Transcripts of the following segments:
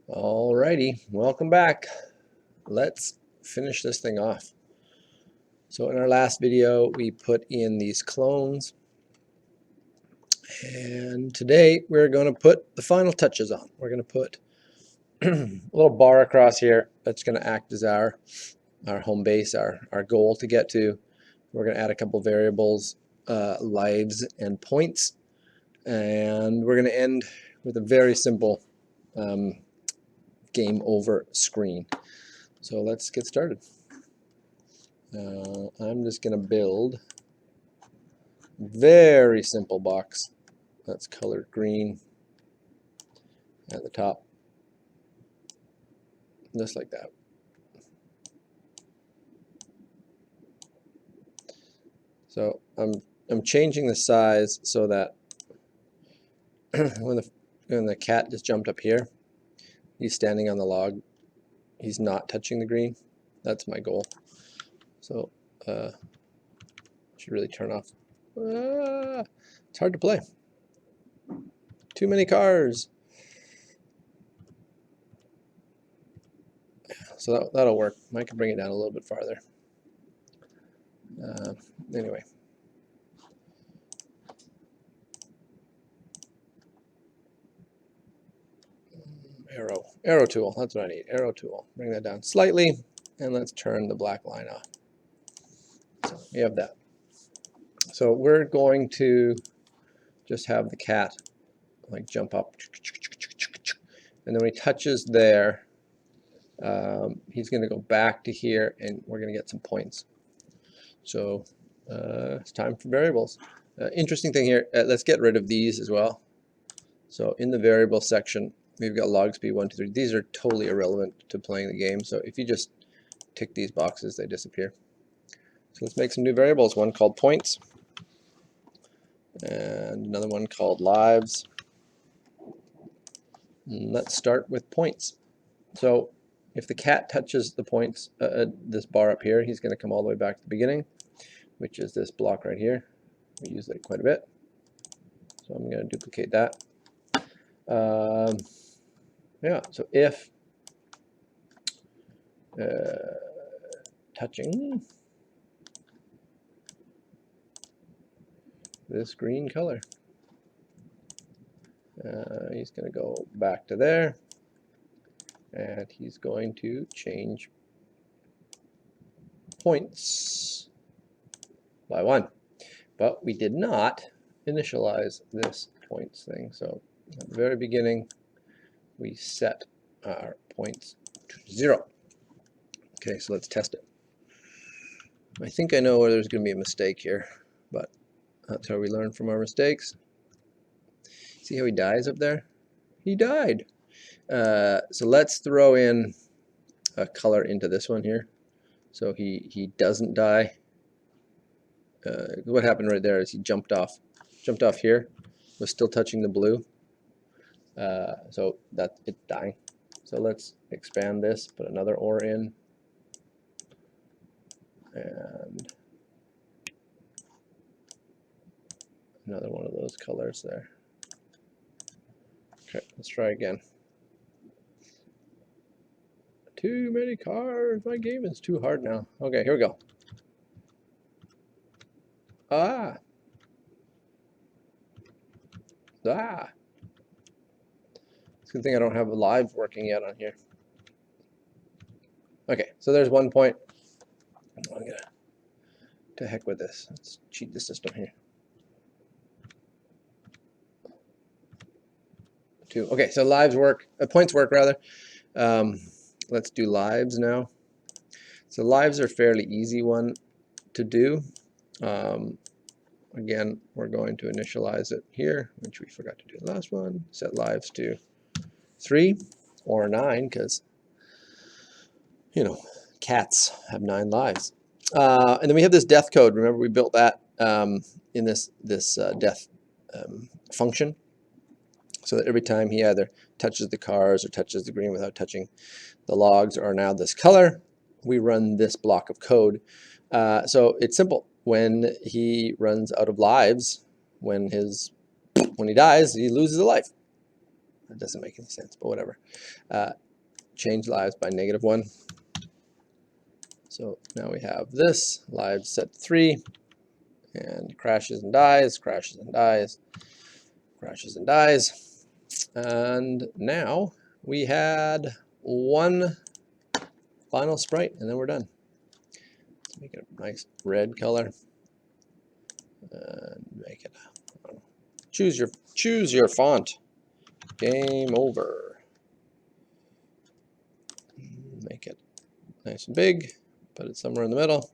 Alrighty, welcome back. Let's finish this thing off. So in our last video, we put in these clones, and today we're going to put the final touches on. We're going to put a little bar across here that's going to act as our home base, our goal to get to. We're going to add a couple variables, lives and points, and we're going to end with a very simple game over screen. So let's get started. I'm just going to build a very simple box that's colored green at the top, just like that. So I'm changing the size so that when the cat just jumped up here, he's standing on the log. He's not touching the green. That's my goal. So should really turn off. It's hard to play. Too many cars. So that'll work. I can bring it down a little bit farther. Anyway. Arrow tool, that's what I need, arrow tool. Bring that down slightly, and let's turn the black line off. So we have that. So we're going to just have the cat like jump up, and then when he touches there, he's going to go back to here, and we're going to get some points. So it's time for variables. Interesting thing here, let's get rid of these as well. So in the variable section, we've got log speed 1, 2, 3. These are totally irrelevant to playing the game. So if you just tick these boxes, they disappear. So let's make some new variables. One called points, and another one called lives. And let's start with points. So if the cat touches the points, this bar up here, he's going to come all the way back to the beginning, which is this block right here. We use that quite a bit. So I'm going to duplicate that. Yeah, so if touching this green color, he's going to go back to there, and he's going to change points by 1. But we did not initialize this points thing, so at the very beginning we set our points to 0. Okay, so let's test it. I think I know where there's going to be a mistake here, but that's how we learn from our mistakes. See how he dies up there? He died. So let's throw in a color into this one here, so he doesn't die. What happened right there is he jumped off here, was still touching the blue. So that it's dying. So let's expand this, put another OR in, and another one of those colors there. Okay, let's try again. Too many cars. My game is too hard now. Okay, here we go. Ah. It's a good thing I don't have live working yet on here. Okay, so there's 1 point. I'm gonna, to heck with this. Let's cheat the system here. 2. Okay, so lives work, points work rather. Let's do lives now. So lives are a fairly easy one to do. Again, we're going to initialize it here, which we forgot to do the last one. Set lives to 3 or 9, because, you know, cats have 9 lives. And then we have this death code. Remember, we built that in this death function, so that every time he either touches the cars or touches the green without touching the logs or now this color, we run this block of code. So it's simple. When he runs out of lives, when he dies, he loses a life. That doesn't make any sense, but whatever. Change lives by -1. So now we have this, lives set to 3, and crashes and dies, crashes and dies, crashes and dies. And now we had one final sprite, and then we're done. Let's make it a nice red color. And make it, choose your font. Game over. Make it nice and big. Put it somewhere in the middle.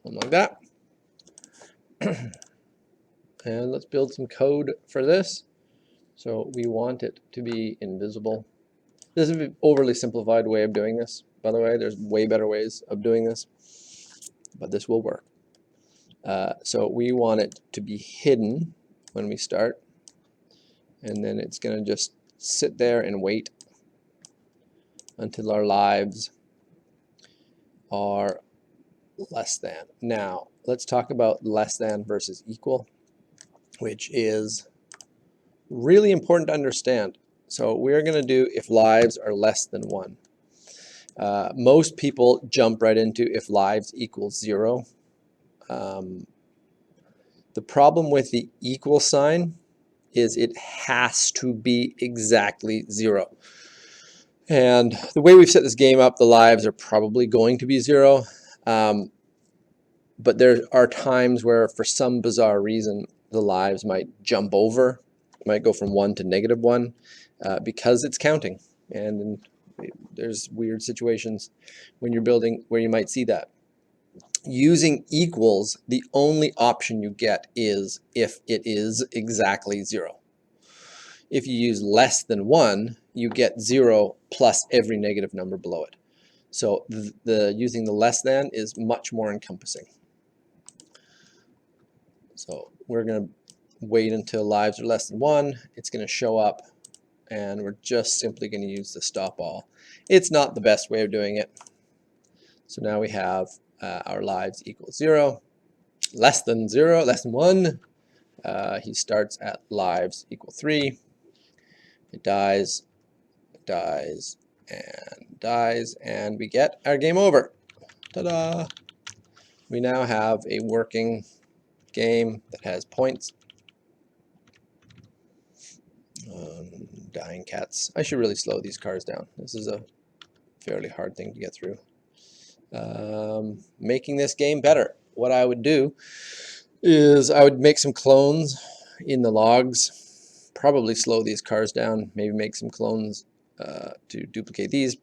Something like that. And let's build some code for this. So we want it to be invisible. This is an overly simplified way of doing this, by the way. There's way better ways of doing this, but this will work. So we want it to be hidden when we start, and then it's going to just sit there and wait until our lives are less than. Now, let's talk about less than versus equal, which is really important to understand. So we're going to do if lives are less than 1. Most people jump right into if lives equals 0. The problem with the equal sign is it has to be exactly 0. And the way we've set this game up, the lives are probably going to be 0. But there are times where, for some bizarre reason, the lives might jump over, might go from 1 to -1, because it's counting. And there's weird situations when you're building where you might see that. Using equals, the only option you get is if it is exactly 0. If you use less than 1, you get 0 plus every negative number below it. So using the less than is much more encompassing. So we're going to wait until lives are less than 1. It's going to show up, and we're just simply going to use the stop all. It's not the best way of doing it. So now we have our lives equal 0, less than 0, less than 1. He starts at lives equal 3. It dies, and dies, and we get our game over. Ta-da! We now have a working game that has points. Dying cats. I should really slow these cars down. This is a fairly hard thing to get through. Making this game better. What I would do is I would make some clones in the logs, probably slow these cars down, maybe make some clones to duplicate these,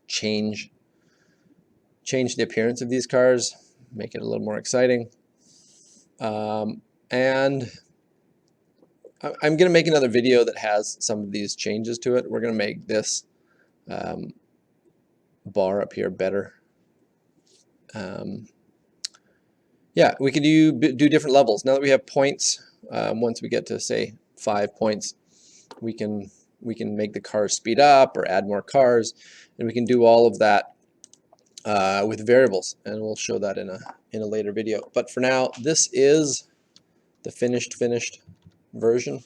change the appearance of these cars, make it a little more exciting. And I'm going to make another video that has some of these changes to it. We're going to make this bar up here better. Yeah, we could do different levels. Now that we have points, once we get to say 5 points, we can make the cars speed up or add more cars, and we can do all of that with variables, and we'll show that in a later video. But for now, this is the finished version.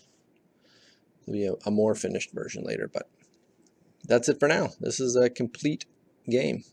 There'll be a more finished version later, but that's it for now. This is a complete game.